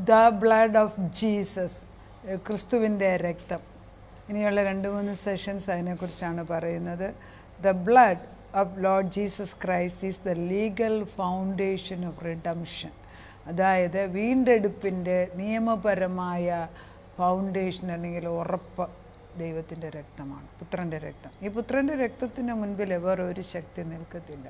The blood of Jesus, ക്രിസ്തുവിൻ്റെ രക്തം. ഇനിയുള്ള 2-3 സെഷൻസ് അതിനെക്കുറിച്ചാണ് പറയുന്നത്. The blood of Lord Jesus Christ is the legal foundation of redemption. അതായത് വീണ്ടെടുപ്പിൻ്റെ നിയമപരമായ ഫൗണ്ടേഷൻ അല്ലെങ്കിൽ ഉറപ്പ് ദൈവത്തിൻ്റെ രക്തമാണ്, പുത്രൻ്റെ രക്തം. ഈ പുത്രൻ്റെ രക്തത്തിന് മുൻപിൽ വേറെ ഒരു ശക്തി നിൽക്കത്തില്ല.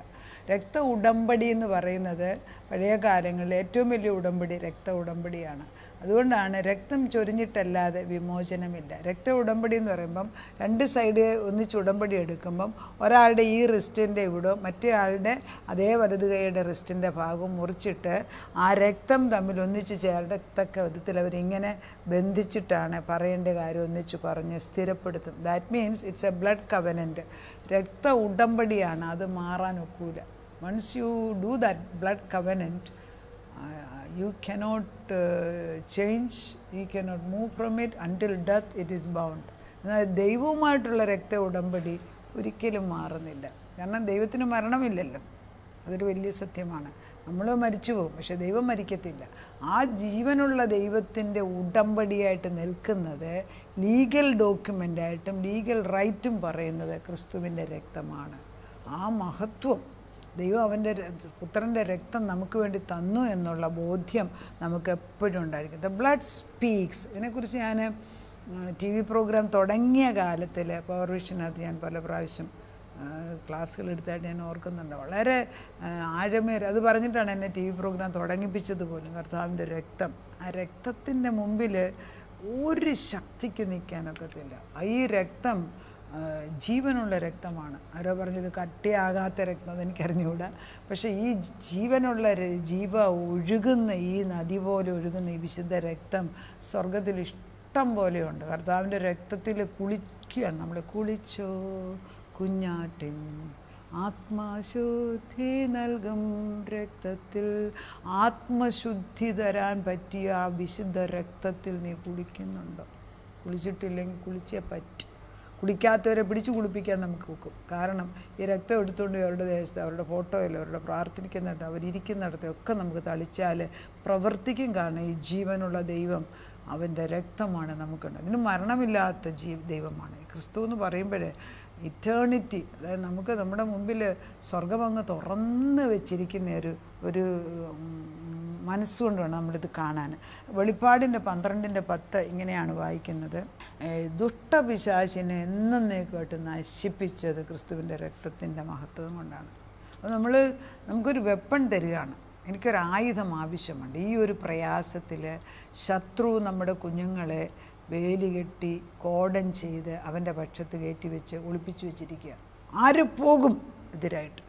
രക്ത ഉടമ്പടി എന്ന് പറയുന്നത് പഴയ കാലങ്ങളിൽ ഏറ്റവും വലിയ ഉടമ്പടി രക്ത ഉടമ്പടിയാണ്. അതുകൊണ്ടാണ് രക്തം ചൊരിഞ്ഞിട്ടല്ലാതെ വിമോചനമില്ല. രക്ത ഉടമ്പടി എന്ന് പറയുമ്പം 2 സൈഡ് ഒന്നിച്ച് ഉടമ്പടി എടുക്കുമ്പം ഒരാളുടെ ഈ റിസ്റ്റിൻ്റെ ഇവിടെ മറ്റേ ആളുടെ അതേ വലത് കൈയുടെ റിസ്റ്റിൻ്റെ ഭാഗം മുറിച്ചിട്ട് ആ രക്തം തമ്മിൽ ഒന്നിച്ച് ചേരത്തക്ക വിധത്തിൽ അവരിങ്ങനെ ബന്ധിച്ചിട്ടാണ് പറയേണ്ട കാര്യം ഒന്നിച്ച് പറഞ്ഞ് സ്ഥിരപ്പെടുത്തും. That means it's a blood covenant. രക്ത ഉടമ്പടിയാണ്, അത് മാറാൻ ഒക്കൂല. Once you do that blood covenant, you cannot change, you cannot move from it until death it is bound. എന്നാൽ ദൈവവുമായിട്ടുള്ള രക്ത ഉടമ്പടി ഒരിക്കലും മാറുന്നില്ല. കാരണം ദൈവത്തിന് മരണമില്ലല്ലോ, അതൊരു വലിയ സത്യമാണ്. നമ്മൾ മരിച്ചു പോകും, പക്ഷെ ദൈവം മരിക്കത്തില്ല. ആ ജീവനുള്ള ദൈവത്തിൻ്റെ ഉടമ്പടിയായിട്ട് നിൽക്കുന്നത് ലീഗൽ ഡോക്യുമെൻ്റായിട്ടും ലീഗൽ റൈറ്റും പറയുന്നത് ക്രിസ്തുവിൻ്റെ രക്തമാണ്. ആ മഹത്വം ദൈവം അവൻ്റെ പുത്രൻ്റെ രക്തം നമുക്ക് വേണ്ടി തന്നു എന്നുള്ള ബോധ്യം നമുക്ക് എപ്പോഴും ഉണ്ടായിരിക്കും. The blood speaks. ഇതിനെക്കുറിച്ച് ഞാൻ TV പ്രോഗ്രാം തുടങ്ങിയ കാലത്തിൽ പവർ വിഷനകത്ത് ഞാൻ പല പ്രാവശ്യം ക്ലാസ്സുകൾ എടുത്തായിട്ട് ഞാൻ ഓർക്കുന്നുണ്ട്. വളരെ ആഴമേറെ അത് പറഞ്ഞിട്ടാണ് എന്നെ TV പ്രോഗ്രാം തുടങ്ങിപ്പിച്ചത് പോലും. കർത്താവിൻ്റെ രക്തം, ആ രക്തത്തിൻ്റെ മുമ്പിൽ ഒരു ശക്തിക്ക് നിൽക്കാനൊക്കത്തില്ല. ഈ രക്തം ജീവനുള്ള രക്തമാണ്. ആരോ പറഞ്ഞത് കട്ടിയാകാത്ത രക്തം, അതെനിക്കറിഞ്ഞുകൂടാ. പക്ഷേ ഈ ജീവനുള്ള ജീവ ഒഴുകുന്ന ഈ നദി പോലെ ഒഴുകുന്ന ഈ വിശുദ്ധ രക്തം സ്വർഗത്തിൽ ഇഷ്ടം പോലെയുണ്ട്. കർത്താവിൻ്റെ രക്തത്തിൽ കുളിക്കുകയാണ് നമ്മൾ. കുളിച്ചോ കുഞ്ഞാട്ടിൻ ആത്മശുദ്ധി നൽകും രക്തത്തിൽ. ആത്മശുദ്ധി തരാൻ പറ്റിയ ആ വിശുദ്ധ രക്തത്തിൽ നീ കുളിക്കുന്നുണ്ടോ? കുളിച്ചിട്ടില്ലെങ്കിൽ കുളിച്ചേ പറ്റും. കുളിക്കാത്തവരെ പിടിച്ചു കുളിപ്പിക്കാൻ നമുക്ക് നോക്കും. കാരണം ഈ രക്തം എടുത്തുകൊണ്ട് അവരുടെ ദേശത്ത് അവരുടെ ഫോട്ടോയിൽ അവരുടെ പ്രാർത്ഥിക്കുന്നിടത്ത് അവരിയ്ക്കുന്നിടത്തൊക്കെ നമുക്ക് തളിച്ചാൽ പ്രവർത്തിക്കും. കാരണം ഈ ജീവനുള്ള ദൈവം അവൻ്റെ രക്തമാണ് നമുക്കുണ്ട്. അതിന് മരണമില്ലാത്ത ദൈവമാണ് ക്രിസ്തു എന്ന് പറയുമ്പോഴേ. ഇറ്റേണിറ്റി, അതായത് നമുക്ക് നമ്മുടെ മുമ്പിൽ സ്വർഗമങ്ങ് തുറന്ന് വെച്ചിരിക്കുന്ന ഒരു മനസ്സുകൊണ്ട് വേണം നമ്മളിത് കാണാൻ. വെളിപ്പാടിൻ്റെ 12:10 ഇങ്ങനെയാണ് വായിക്കുന്നത്: ദുഷ്ടപിശാചിനെ എന്നേക്കുമായിട്ട് നശിപ്പിച്ചത് ക്രിസ്തുവിൻ്റെ രക്തത്തിൻ്റെ മഹത്വം കൊണ്ടാണ്. അപ്പോൾ നമുക്കൊരു വെപ്പൺ തരികയാണ്. എനിക്കൊരു ആയുധം ആവശ്യമുണ്ട്. ഈ ഒരു പ്രയാസത്തിൽ ശത്രു നമ്മുടെ കുഞ്ഞുങ്ങളെ വേലി കെട്ടി കോടൻ ചെയ്ത് അവൻ്റെ പക്ഷത്ത് കയറ്റി വെച്ച് ഒളിപ്പിച്ചു വെച്ചിരിക്കുക. ആര് പോകും എതിരായിട്ട്?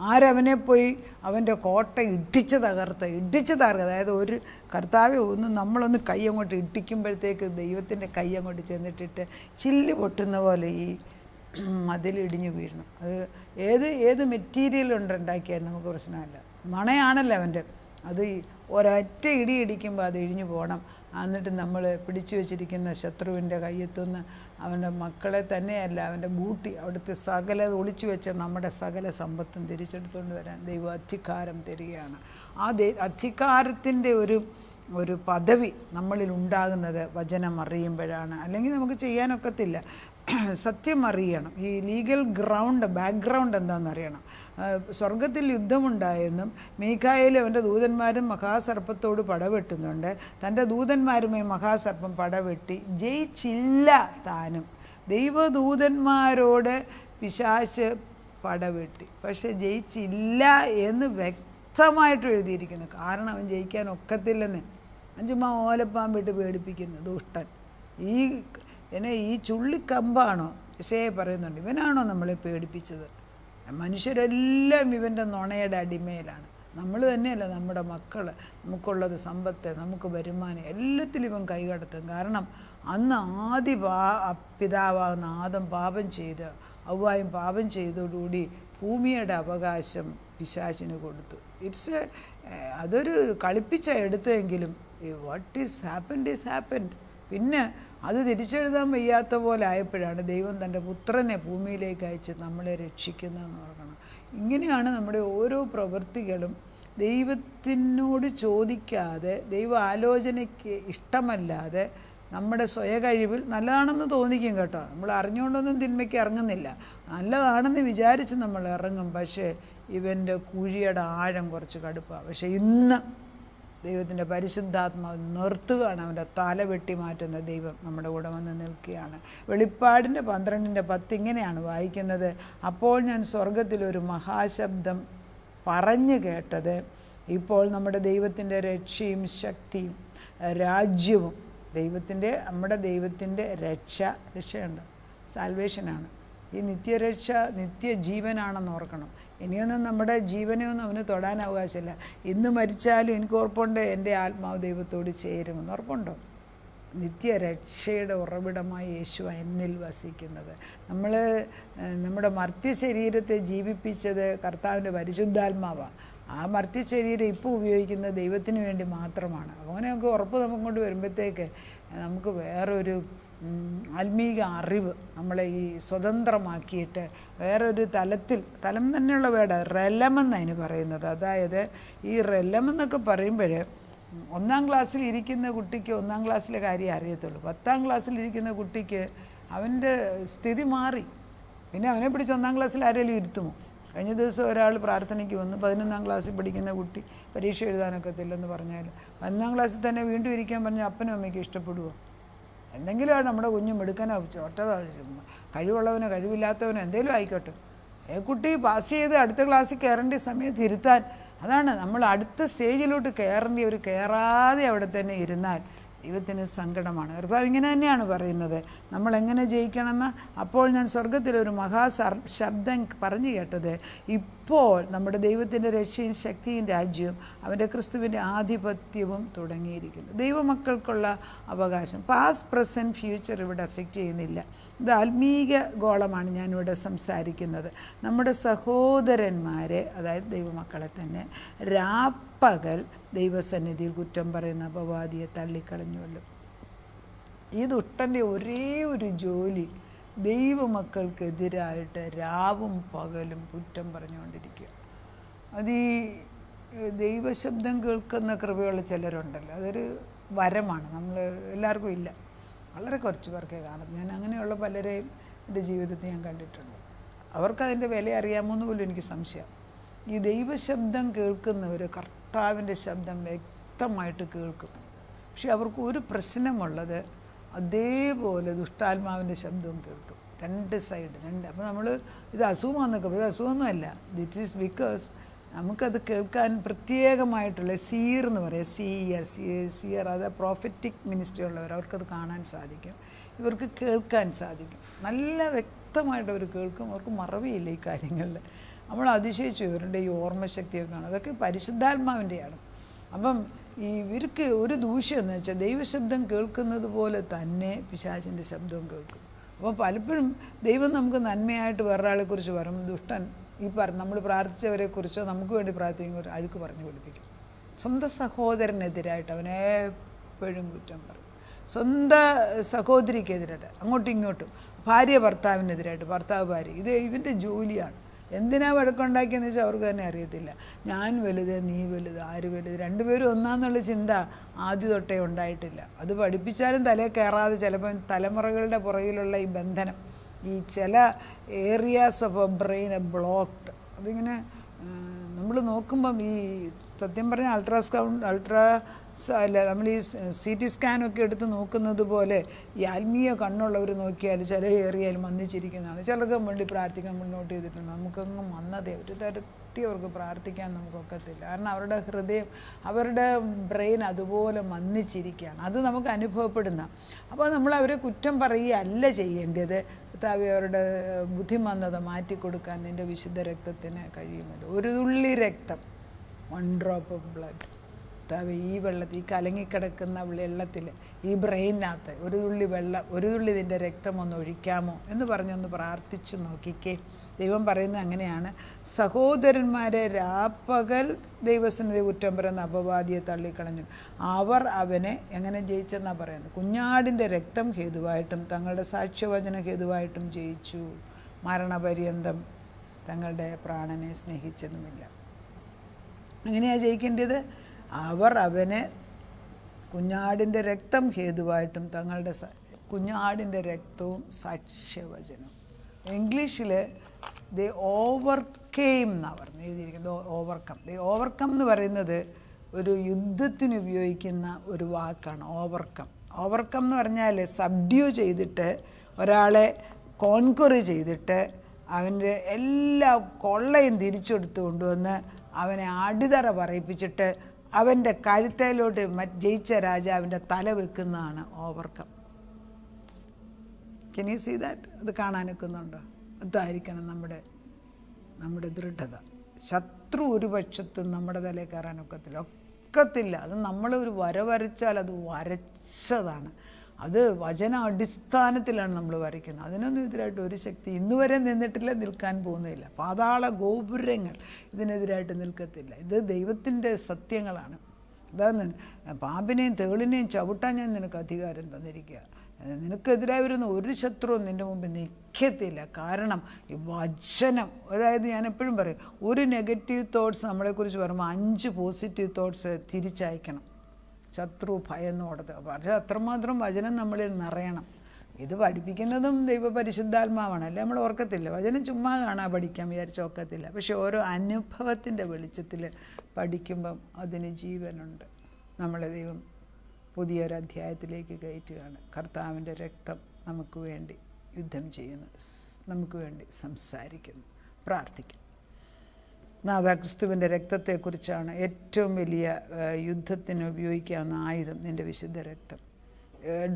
ആരവനെ പോയി അവൻ്റെ കോട്ട ഇടിച്ച് തകർത്ത്. അതായത് ഒരു കർത്താവെ നമ്മളൊന്ന് കൈ അങ്ങോട്ട് ഇടിക്കുമ്പോഴത്തേക്ക് ദൈവത്തിൻ്റെ കൈ അങ്ങോട്ട് ചെന്നിട്ടിട്ട് ചില്ല് പൊട്ടുന്ന പോലെ ഈ മതിലിടിഞ്ഞു വീഴണം. അത് ഏത് മെറ്റീരിയൽ ഉണ്ടാക്കിയാൽ നമുക്ക് പ്രശ്നമല്ല. മണയാണല്ലോ അവൻ്റെ. അത് ഒരൊറ്റ ഇടി ഇടിക്കുമ്പോൾ അത് ഇഴിഞ്ഞു പോകണം. എന്നിട്ട് നമ്മൾ പിടിച്ചു വച്ചിരിക്കുന്ന ശത്രുവിൻ്റെ കയ്യെത്തുനിന്ന് അവൻ്റെ മക്കളെ തന്നെയല്ല, അവൻ്റെ ബൂട്ടി, അവിടുത്തെ സകല ഒളിച്ചു വെച്ച നമ്മുടെ സകല സമ്പത്തും തിരിച്ചെടുത്തുകൊണ്ട് വരാൻ ദൈവം അധികാരം തരികയാണ്. ആ അധികാരത്തിൻ്റെ ഒരു പദവി നമ്മളിൽ ഉണ്ടാകുന്നത് വചനം അറിയുമ്പോഴാണ്. അല്ലെങ്കിൽ നമുക്ക് ചെയ്യാനൊക്കത്തില്ല. സത്യം അറിയണം. ഈ ലീഗൽ ബാക്ക്ഗ്രൗണ്ട് എന്താണെന്നറിയണം. സ്വർഗത്തിൽ യുദ്ധമുണ്ടായെന്നും മീഖായേൽ അവൻ്റെ ദൂതന്മാരും മഹാസർപ്പത്തോട് പടവെട്ടുന്നുണ്ട്. തൻ്റെ ദൂതന്മാരുമായി മഹാസർപ്പം പടവെട്ടി ജയിച്ചില്ല താനും. ദൈവദൂതന്മാരോട് പിശാച് പടവെട്ടി, പക്ഷെ ജയിച്ചില്ല എന്ന് വ്യക്തമായിട്ട് എഴുതിയിരിക്കുന്നു. കാരണം അവൻ ജയിക്കാൻ ഒക്കത്തില്ലെന്ന്. ചുമ്മാ ഓലപ്പാമ്പിട്ട് പേടിപ്പിക്കുന്നു ദുഷ്ടൻ. ഈ ചുള്ളിക്കമ്പാണോ യശയ്യാ പറയുന്നുണ്ട്. ഇവനാണോ നമ്മളെ പേടിപ്പിച്ചത്? മനുഷ്യരെല്ലാം ഇവൻ്റെ നുണയുടെ അടിമയിലാണ്. നമ്മൾ തന്നെയല്ല, നമ്മുടെ മക്കൾ, നമുക്കുള്ളത് സമ്പത്ത്, നമുക്ക് വരുമാനം, എല്ലാത്തിലും ഇവൻ കൈകടത്തും. കാരണം അന്ന് പിതാവാകുന്ന ആദം പാപം ചെയ്ത് ഹവ്വായും പാപം ചെയ്തതോടുകൂടി ഭൂമിയുടെ അവകാശം പിശാചിന് കൊടുത്തു. അതൊരു കളിപ്പിച്ച എടുത്തെങ്കിലും വാട്ട് ഈസ് ഹാപ്പൻഡ്. പിന്നെ അത് തിരിച്ചെഴുതാൻ വയ്യാത്ത പോലെ ആയപ്പോഴാണ് ദൈവം തൻ്റെ പുത്രനെ ഭൂമിയിലേക്ക് അയച്ച് നമ്മളെ രക്ഷിക്കുന്നതെന്ന് ഓർക്കണം. ഇങ്ങനെയാണ് നമ്മുടെ ഓരോ പ്രവൃത്തികളും ദൈവത്തിനോട് ചോദിക്കാതെ, ദൈവ ആലോചനയ്ക്ക് ഇഷ്ടമല്ലാതെ നമ്മുടെ സ്വയകഴിവിൽ നല്ലതാണെന്ന് തോന്നിക്കും കേട്ടോ, നമ്മൾ അറിഞ്ഞുകൊണ്ടൊന്നും തിന്മയ്ക്ക് ഇറങ്ങുന്നില്ല, നല്ലതാണെന്ന് വിചാരിച്ച് നമ്മൾ ഇറങ്ങും. പക്ഷേ ഇവൻ്റെ കുഴിയുടെ ആഴം കുറച്ച് കടുപ്പാണ്. പക്ഷേ ഇന്ന് ദൈവത്തിൻ്റെ പരിശുദ്ധാത്മാവ് നിർത്തുകയാണ്, അവൻ്റെ തല വെട്ടി മാറ്റുന്ന ദൈവം നമ്മുടെ കൂടെ വന്ന് നിൽക്കുകയാണ്. വെളിപ്പാടിൻ്റെ 12:10 ഇങ്ങനെയാണ് വായിക്കുന്നത്: അപ്പോൾ ഞാൻ സ്വർഗത്തിലൊരു മഹാശബ്ദം പറഞ്ഞു കേട്ടത്, ഇപ്പോൾ നമ്മുടെ ദൈവത്തിൻ്റെ രക്ഷയും ശക്തിയും രാജ്യവും, നമ്മുടെ ദൈവത്തിൻ്റെ രക്ഷയുണ്ട്, സാൽവേഷനാണ്. ഈ നിത്യരക്ഷ നിത്യജീവനാണെന്ന് ഓർക്കണം. ഇനിയൊന്നും നമ്മുടെ ജീവനെയൊന്നും അവന് തൊടാൻ അവകാശമില്ല. ഇന്ന് മരിച്ചാലും എനിക്ക് ഉറപ്പുണ്ട് എൻ്റെ ആത്മാവ് ദൈവത്തോട് ചേരുമെന്ന് ഉറപ്പുണ്ടോ? നിത്യരക്ഷയുടെ ഉറവിടമായി യേശു എന്നിൽ വസിക്കുന്നത്. നമ്മുടെ മർത്യ ശരീരത്തെ ജീവിപ്പിച്ചത് കർത്താവിൻ്റെ പരിശുദ്ധാത്മാവാണ്. ആ മർത്യ ശരീരം ഇപ്പോൾ ഉപയോഗിക്കുന്നത് ദൈവത്തിന് വേണ്ടി മാത്രമാണ്. അങ്ങനെയൊക്കെ ഉറപ്പ് നമുക്കൊണ്ട് വരുമ്പോഴത്തേക്ക് നമുക്ക് വേറൊരു ആത്മീക അറിവ് നമ്മളെ ഈ സ്വതന്ത്രമാക്കിയിട്ട് വേറൊരു തലം തന്നെയുള്ള വേട റെലമെന്ന് അതിന് പറയുന്നത്. അതായത് ഈ റെലമെന്നൊക്കെ പറയുമ്പോൾ 1-ാം ക്ലാസ്സിൽ ഇരിക്കുന്ന കുട്ടിക്ക് 1-ാം ക്ലാസ്സിലെ കാര്യം അറിയത്തുള്ളൂ. 10-ാം ക്ലാസ്സിലിരിക്കുന്ന കുട്ടിക്ക് അവൻ്റെ സ്ഥിതി മാറി. പിന്നെ അവനെ പിടിച്ച് 1-ാം ക്ലാസ്സിൽ ആരെങ്കിലും ഇരുത്തുമോ? കഴിഞ്ഞ ദിവസം ഒരാൾ പ്രാർത്ഥനയ്ക്ക് വന്നു, 11-ാം ക്ലാസ്സിൽ പഠിക്കുന്ന കുട്ടി പരീക്ഷ എഴുതാനൊക്കത്തില്ലെന്ന് പറഞ്ഞാൽ 11-ാം ക്ലാസ്സിൽ തന്നെ വീണ്ടും ഇരിക്കാൻ പറഞ്ഞാൽ അപ്പനും അമ്മയ്ക്കും ഇഷ്ടപ്പെടുമോ? എന്തെങ്കിലുമാണ് നമ്മുടെ കുഞ്ഞ് മിടുക്കനോ ചോട്ടതോ കഴിവുള്ളവനോ കഴിവില്ലാത്തവനോ എന്തെങ്കിലും ആയിക്കോട്ടെ, കുട്ടി പാസ് ചെയ്ത് അടുത്ത ക്ലാസ്സിൽ കയറേണ്ട സമയത്ത് ഇരുത്താൻ. അതാണ് നമ്മൾ അടുത്ത സ്റ്റേജിലോട്ട് കയറാതെ അവിടെ തന്നെ ഇരുന്നാൽ ദൈവത്തിന് സങ്കടമാണ്. കർത്താവ് ഇങ്ങനെ തന്നെയാണ് പറയുന്നത്, നമ്മൾ എങ്ങനെ ജയിക്കണമെന്ന്. അപ്പോൾ ഞാൻ സ്വർഗത്തിലൊരു ശബ്ദം പറഞ്ഞു കേട്ടത്, ഇപ്പോൾ നമ്മുടെ ദൈവത്തിൻ്റെ രക്ഷയും ശക്തിയും രാജ്യവും അവൻ്റെ ക്രിസ്തുവിൻ്റെ ആധിപത്യവും തുടങ്ങിയിരിക്കുന്നു. ദൈവമക്കൾക്കുള്ള അവകാശം പാസ്റ്റ് പ്രസൻറ്റ് ഫ്യൂച്ചർ ഇവിടെ അഫക്റ്റ് ചെയ്യുന്നില്ല. ഇത് ആത്മീക ഗോളമാണ് ഞാനിവിടെ സംസാരിക്കുന്നത്. നമ്മുടെ സഹോദരന്മാരെ, അതായത് ദൈവമക്കളെ തന്നെ രാപ്പകൽ ദൈവസന്നിധിയിൽ കുറ്റം പറയുന്ന അപവാദിയെ തള്ളിക്കളഞ്ഞുവല്ലോ. ഈ ദുഷ്ടൻ്റെ ഒരേ ഒരു ജോലി ദൈവമക്കൾക്കെതിരായിട്ട് രാവും പകലും കുറ്റം പറഞ്ഞുകൊണ്ടിരിക്കുക. അത് ഈ ദൈവശബ്ദം കേൾക്കുന്ന കൃപയുള്ള ചിലരുണ്ടല്ലോ, അതൊരു വരമാണ്. നമ്മൾ എല്ലാവർക്കും ഇല്ല, വളരെ കുറച്ച് പേർക്കേ കാണും. ഞാൻ അങ്ങനെയുള്ള പലരെയും എൻ്റെ ജീവിതത്തിൽ ഞാൻ കണ്ടിട്ടുണ്ട്. അവർക്കതിൻ്റെ വില അറിയാമോന്ന് പോലും എനിക്ക് സംശയം. ഈ ദൈവശബ്ദം കേൾക്കുന്നവർ കർത്താവിൻ്റെ ശബ്ദം വ്യക്തമായിട്ട് കേൾക്കും. പക്ഷെ അവർക്ക് ഒരു പ്രശ്നമുള്ളത്, അതേപോലെ ദുഷ്ടാത്മാവിൻ്റെ ശബ്ദവും കേൾക്കും. രണ്ട് സൈഡ്. അപ്പോൾ നമ്മൾ ഇത് അസുഖമാണെന്നൊക്കെ, ഇത് അസുഖമൊന്നുമല്ല. ദിറ്റ് ഈസ് ബിക്കോസ് നമുക്കത് കേൾക്കാൻ പ്രത്യേകമായിട്ടുള്ള സീർ എന്ന് പറയാം, സിയർ അത് പ്രോഫറ്റിക് മിനിസ്ട്രി ഉള്ളവർ, അവർക്കത് കാണാൻ സാധിക്കും, ഇവർക്ക് കേൾക്കാൻ സാധിക്കും. നല്ല വ്യക്തമായിട്ട് അവർ കേൾക്കും. അവർക്ക് മറവിയില്ല ഈ കാര്യങ്ങളിൽ. നമ്മൾ അതിശയിച്ചു ഇവരുടെ ഈ ഓർമ്മശക്തിയൊക്കെ കാണും. അതൊക്കെ പരിശുദ്ധാത്മാവിൻ്റെയാണ്. അപ്പം ഇവർക്ക് ഒരു ദൂഷ്യം എന്ന് വെച്ചാൽ ദൈവശബ്ദം കേൾക്കുന്നത് പോലെ തന്നെ പിശാചിൻ്റെ ശബ്ദവും കേൾക്കും. അപ്പോൾ പലപ്പോഴും ദൈവം നമുക്ക് നന്മയായിട്ട് വേറൊരാളെക്കുറിച്ച് പറയുമ്പോൾ ദുഷ്ടൻ നമ്മൾ പ്രാർത്ഥിച്ചവരെക്കുറിച്ചോ നമുക്ക് വേണ്ടി പ്രാർത്ഥിക്കുന്ന ഒരു അഴുക്ക് പറഞ്ഞു പഠിപ്പിക്കും. സ്വന്തം സഹോദരനെതിരായിട്ട് അവനെപ്പോഴും കുറ്റം പറയും. സ്വന്തം സഹോദരിക്കെതിരായിട്ട് അങ്ങോട്ടും ഇങ്ങോട്ടും, ഭാര്യ ഭർത്താവിനെതിരായിട്ട്, ഭർത്താവ് ഭാര്യ. ഇത് ഇവൻ്റെ ജോലിയാണ്. എന്തിനാ വഴക്കുണ്ടാക്കിയെന്ന് വെച്ചാൽ അവർക്ക് തന്നെ അറിയത്തില്ല. ഞാൻ വലുത്, നീ വലുത്, ആര് വലുത്, രണ്ടുപേരും ഒന്നാന്നുള്ള ചിന്ത ആദ്യ തൊട്ടേ ഉണ്ടായിട്ടില്ല. അത് പഠിപ്പിച്ചാലും തലയിൽ കയറാതെ ചിലപ്പോൾ തലമുറകളുടെ പുറകിലുള്ള ഈ ബന്ധനം, ഈ ചില areas of A brain blocked. അതിങ്ങനെ നമ്മൾ നോക്കുമ്പം ഈ സത്യം പറഞ്ഞാൽ നമ്മൾ ഈ CT സ്കാനൊക്കെ എടുത്ത് നോക്കുന്നത് പോലെ ഈ ആത്മീയ കണ്ണുള്ളവർ നോക്കിയാൽ ചില ഏറിയയിൽ മന്ദിച്ചിരിക്കുന്നതാണ്. ചിലർക്ക് വേണ്ടി പ്രാർത്ഥിക്കാൻ മുന്നോട്ട് ചെയ്തിട്ടുണ്ട്. നമുക്കങ്ങ് വന്നതേ ഒരു തരത്തിൽ അവർക്ക് പ്രാർത്ഥിക്കാൻ നമുക്കൊക്കത്തില്ല. കാരണം അവരുടെ ഹൃദയം, അവരുടെ ബ്രെയിൻ അതുപോലെ മന്ദിച്ചിരിക്കുകയാണ്. അത് നമുക്ക് അനുഭവപ്പെടുന്ന. അപ്പോൾ നമ്മൾ അവരെ കുറ്റം പറയുകയല്ല ചെയ്യേണ്ടത്. കർത്താവേ, അവരുടെ ബുദ്ധിമന്ദത മാറ്റിക്കൊടുക്കാൻ നിൻ്റെ വിശുദ്ധ രക്തത്തിന് കഴിയുമല്ലോ. ഒരു തുള്ളി രക്തം, 1 drop of blood. കർത്താവേ, ഈ വെള്ളത്തിൽ, ഈ കലങ്ങിക്കിടക്കുന്ന വെള്ളത്തിൽ, ഈ ബ്രെയിനകത്ത് ഒരു തുള്ളി ഇതിൻ്റെ രക്തം ഒന്ന് ഒഴിക്കാമോ എന്ന് പറഞ്ഞൊന്ന് പ്രാർത്ഥിച്ച് നോക്കിക്കേ. ദൈവം പറയുന്നത് അങ്ങനെയാണ്, സഹോദരന്മാരെ രാപ്പകൽ ദൈവസന്നിധി കുറ്റം പറയുന്ന അപവാദിയെ തള്ളിക്കളഞ്ഞു. അവർ അവനെ എങ്ങനെ ജയിച്ചെന്നാണ് പറയുന്നത്? കുഞ്ഞാടിൻ്റെ രക്തം ഹേതുവായിട്ടും തങ്ങളുടെ സാക്ഷ്യവചന ഹേതുവായിട്ടും ജയിച്ചു. മരണപര്യന്തം തങ്ങളുടെ പ്രാണനെ സ്നേഹിച്ചതുമില്ല. എങ്ങനെയാണ് ജയിക്കേണ്ടത്? അവർ അവന് കുഞ്ഞാടിൻ്റെ രക്തം ഹേതുവായിട്ടും തങ്ങളുടെ കുഞ്ഞാടിൻ്റെ രക്തവും സാക്ഷ്യവചനവും. ഇംഗ്ലീഷിൽ ദേ ഓവർകെയിം എന്നാണ് പറഞ്ഞ് എഴുതിയിരിക്കുന്നത്. ഓവർകം എന്ന് പറയുന്നത് ഒരു യുദ്ധത്തിന് ഉപയോഗിക്കുന്ന ഒരു വാക്കാണ് ഓവർകം. ഓവർകം എന്ന് പറഞ്ഞാൽ സബ്ഡ്യൂ ചെയ്തിട്ട്, ഒരാളെ കോൺക്വറി ചെയ്തിട്ട്, അവൻ്റെ എല്ലാ കൊള്ളയും തിരിച്ചെടുത്ത് കൊണ്ടുവന്ന് അവനെ അടിതറ പറയിപ്പിച്ചിട്ട് അവൻ്റെ കഴുത്തേലോട്ട് ജയിച്ച രാജാവിൻ്റെ തല വെക്കുന്നതാണ് overcome. Can you see that? അത് കാണാനൊക്കുന്നുണ്ടോ? അതായിരിക്കണം നമ്മുടെ ദൃഢത. ശത്രു ഒരു പക്ഷത്തും നമ്മുടെ തലയിൽ കയറാനൊക്കത്തില്ല. അത് നമ്മളൊരു വരച്ചാൽ അത് വരച്ചതാണ്. അത് വചന അടിസ്ഥാനത്തിലാണ് നമ്മൾ വരയ്ക്കുന്നത്. അതിനൊന്നും എതിരായിട്ട് ഒരു ശക്തി ഇന്നുവരെ നിന്നിട്ടില്ല, നിൽക്കാൻ പോകുന്നില്ല. പാതാള ഗോപുരങ്ങൾ ഇതിനെതിരായിട്ട് നിൽക്കത്തില്ല. ഇത് ദൈവത്തിൻ്റെ സത്യങ്ങളാണ്. അതാണ് പാമ്പിനെയും തേളിനെയും ചവിട്ടാൻ ഞാൻ നിനക്ക് അധികാരം തന്നിരിക്കുക. നിനക്കെതിരായി വരുന്ന ഒരു ശത്രുവും നിൻ്റെ മുമ്പിൽ നിൽക്കത്തില്ല. കാരണം ഈ വചനം, അതായത് ഞാൻ എപ്പോഴും പറയും, ഒരു നെഗറ്റീവ് തോട്ട്സ് നമ്മളെക്കുറിച്ച് പറയുമ്പോൾ 5 പോസിറ്റീവ് തോട്ട്സ് തിരിച്ചയക്കണം. ശത്രു ഭയന്നോടത്ത്. പക്ഷേ അത്രമാത്രം വചനം നമ്മളിൽ നിറയണം. ഇത് പഠിപ്പിക്കുന്നതും ദൈവ പരിശുദ്ധാത്മാവാണ്. അല്ലേ നമ്മൾ ഓർക്കത്തില്ല. വചനം ചുമ്മാ പഠിക്കാൻ വിചാരിച്ച് ഓർക്കത്തില്ല. പക്ഷെ ഓരോ അനുഭവത്തിൻ്റെ വെളിച്ചത്തിൽ പഠിക്കുമ്പം അതിന് ജീവനുണ്ട്. നമ്മളെ ദൈവം പുതിയൊരധ്യായത്തിലേക്ക് കയറ്റുകയാണ്. കർത്താവിൻ്റെ രക്തം നമുക്ക് വേണ്ടി യുദ്ധം ചെയ്യുന്നു, നമുക്ക് വേണ്ടി സംസാരിക്കുന്നു. പ്രാർത്ഥിക്കും. നാഥാ, ക്രിസ്തുവിൻ്റെ രക്തത്തെക്കുറിച്ചാണ് ഏറ്റവും വലിയ യുദ്ധത്തിന് ഉപയോഗിക്കാവുന്ന ആയുധം നിൻ്റെ വിശുദ്ധ രക്തം.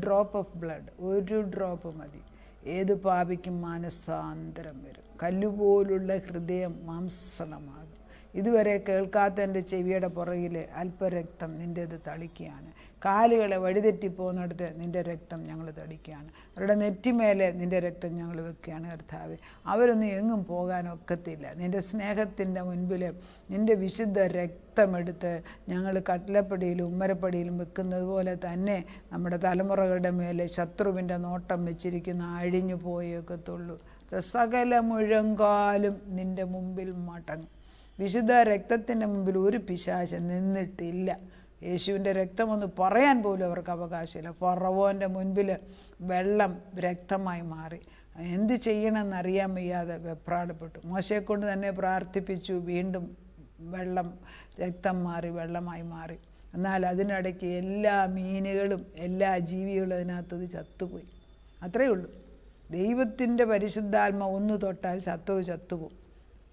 ഡ്രോപ്പ് ഓഫ് ബ്ലഡ്, ഒരു ഡ്രോപ്പ് മതി. ഏത് പാപിക്കും മാനസാന്തരം വരും. കല്ലുപോലുള്ള ഹൃദയം മാംസളമാകും. ഇതുവരെ കേൾക്കാത്ത എൻ്റെ ചെവിയുടെ പുറകിൽ അല്പരക്തം നിൻ്റേത് തളിക്കുകയാണ്. കാലുകളെ വഴിതെറ്റിപ്പോകുന്നിടത്ത് നിൻ്റെ രക്തം ഞങ്ങൾ തളിക്കുകയാണ്. അവരുടെ നെറ്റിമേലെ നിൻ്റെ രക്തം ഞങ്ങൾ വെക്കുകയാണ്. കർത്താവേ, അവരൊന്നും എങ്ങും പോകാനൊക്കത്തില്ല. നിൻ്റെ സ്നേഹത്തിൻ്റെ മുൻപിൽ നിൻ്റെ വിശുദ്ധ രക്തമെടുത്ത് ഞങ്ങൾ കട്ടിലപ്പടിയിലും ഉമ്മരപ്പടിയിലും വെക്കുന്നത് പോലെ തന്നെ നമ്മുടെ തലമുറകളുടെ മേലെ ശത്രുവിൻ്റെ നോട്ടം വെച്ചിരിക്കുന്ന അഴിഞ്ഞു പോയേക്കത്തുള്ളൂ. സകല മുഴങ്കാലും നിൻ്റെ മുമ്പിൽ മടങ്ങും. വിശുദ്ധ രക്തത്തിൻ്റെ മുമ്പിൽ ഒരു പിശാച് നിന്നിട്ടില്ല. യേശുവിൻ്റെ രക്തമൊന്ന് പറയാൻ പോലും അവർക്ക് അവകാശമില്ല. ഫറവോൻ്റെ മുൻപിൽ വെള്ളം രക്തമായി മാറി. എന്ത് ചെയ്യണമെന്നറിയാൻ വയ്യാതെ വെപ്രാളപ്പെട്ടു. മോശയെക്കൊണ്ട് തന്നെ പ്രാർത്ഥിപ്പിച്ചു. വീണ്ടും വെള്ളം രക്തം മാറി വെള്ളമായി മാറി. എന്നാൽ അതിനിടയ്ക്ക് എല്ലാ മീനുകളും എല്ലാ ജീവികളും അതിനകത്തത് ചത്തുപോയി. അത്രയേ ഉള്ളൂ. ദൈവത്തിൻ്റെ പരിശുദ്ധാത്മ ഒന്ന് തൊട്ടാൽ ശത്രു ചത്തുപോകും.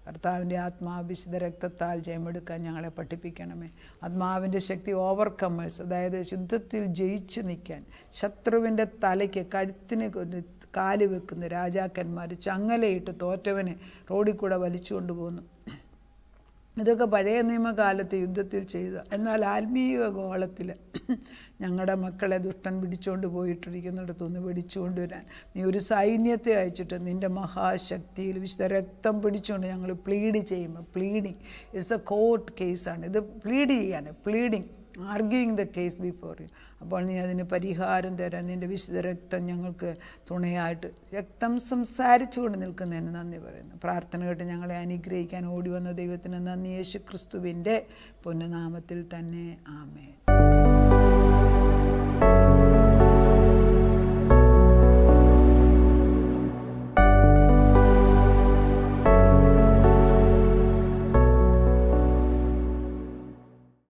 കർത്താവിൻ്റെ ആത്മാവ് വിശുദ്ധ രക്തത്താൽ ജയമെടുക്കാൻ ഞങ്ങളെ പഠിപ്പിക്കണമേ. ആത്മാവിൻ്റെ ശക്തി ഓവർകമ്മേഴ്സ്, അതായത് ശുദ്ധത്തിൽ ജയിച്ചു നിൽക്കാൻ, ശത്രുവിൻ്റെ തലയ്ക്ക് കഴുത്തിന് കാല് വെക്കുന്ന രാജാക്കന്മാർ ചങ്ങലയിട്ട് തോറ്റവനെ റോഡിൽ കൂടെ വലിച്ചു കൊണ്ടുപോകുന്നു. ഇതൊക്കെ പഴയ നിയമകാലത്ത് യുദ്ധത്തിൽ ചെയ്ത. എന്നാൽ ആത്മീയ ഗോളത്തിൽ ഞങ്ങളുടെ മക്കളെ ദുഷ്ടൻ പിടിച്ചുകൊണ്ട് പോയിട്ടിരിക്കുന്നിടത്തൊന്ന് പിടിച്ചു കൊണ്ടുവരാൻ നീ ഒരു സൈന്യത്തെ അയച്ചിട്ട് നിൻ്റെ മഹാശക്തിയിൽ വിശുദ്ധ രക്തം പിടിച്ചുകൊണ്ട് ഞങ്ങൾ പ്ലീഡ് ചെയ്യുമ്പോൾ, പ്ലീഡിങ് ഇറ്റ്സ് എ കോർട്ട് കേസാണ്. ഇത് പ്ലീഡ് ചെയ്യാണ്, pleading, arguing the case before you. അപ്പോൾ നീ അതിന് പരിഹാരം തരാൻ നിൻ്റെ വിശുദ്ധ രക്തം ഞങ്ങൾക്ക് തുണയായിട്ട്, രക്തം സംസാരിച്ചുകൊണ്ട് നിൽക്കുന്നതിന് നന്ദി പറയുന്നു. പ്രാർത്ഥന കേട്ട് ഞങ്ങളെ അനുഗ്രഹിക്കാൻ ഓടി വന്ന ദൈവത്തിന് നന്ദി. യേശു ക്രിസ്തുവിൻ്റെ പൊന്നുനാമത്തിൽ തന്നെ, ആമേൻ.